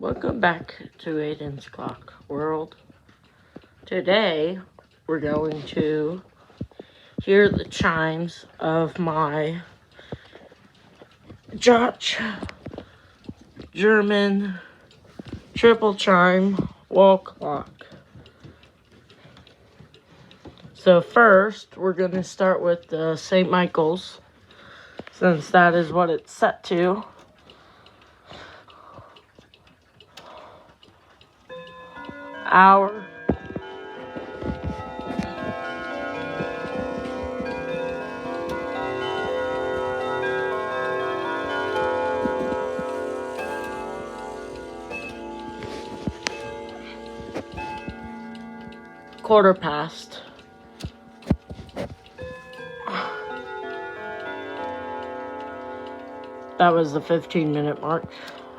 Welcome back to Aiden's Clock World. Today, we're going to hear the chimes of my Jauch German triple chime wall clock. So first, we're going to start with the St. Michael's, since that is what it's set to. Hour. Quarter past. That was the 15-minute mark.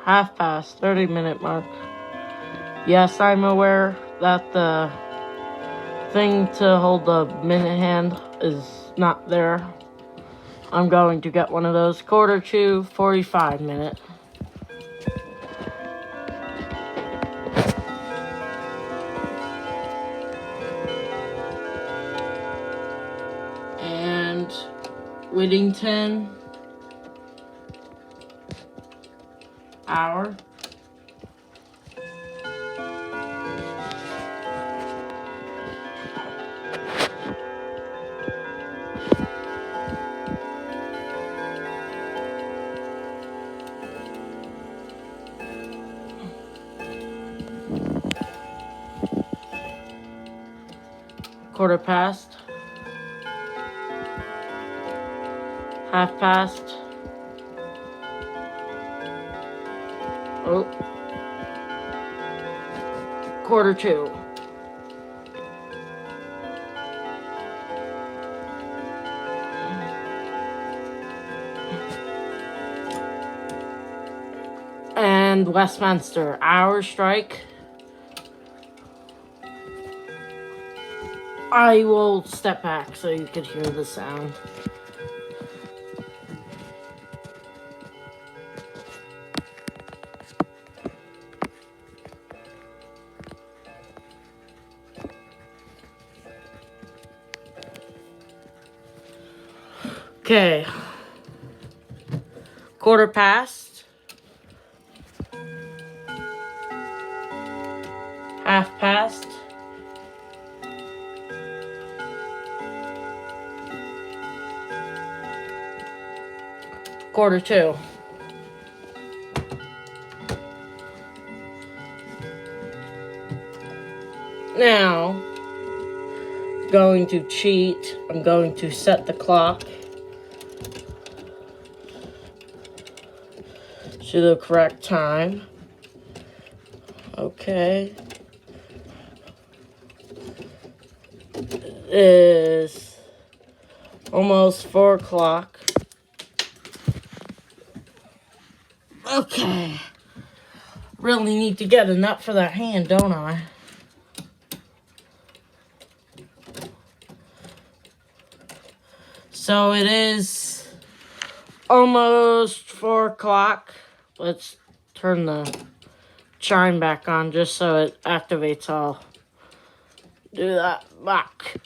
Half past, 30-minute mark. Yes, I'm aware that the thing to hold the minute hand is not there. I'm going to get one of those. Quarter to 45-minute. And Whittington, hour. Quarter past. Half past. Oh. Quarter to. And Westminster, hour strike. I will step back so you could hear the sound. Okay. Quarter past. Half past. Quarter to. Now, going to cheat. I'm going to set the clock to the correct time. Okay. It is almost 4 o'clock. Okay. Really need to get a nut for that hand, don't I? So it is almost 4 o'clock. Let's turn the chime back on just so it activates. I'll do that back.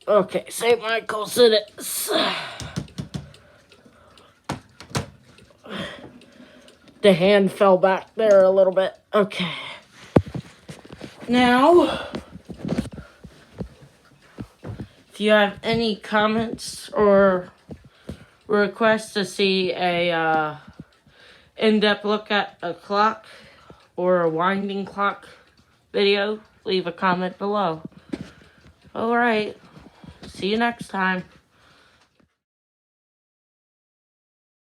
Okay, St. Michael's it is. The hand fell back there a little bit. Okay. Now, if you have any comments or requests to see a in-depth look at a clock or a winding clock video, leave a comment below. Alright, see you next time.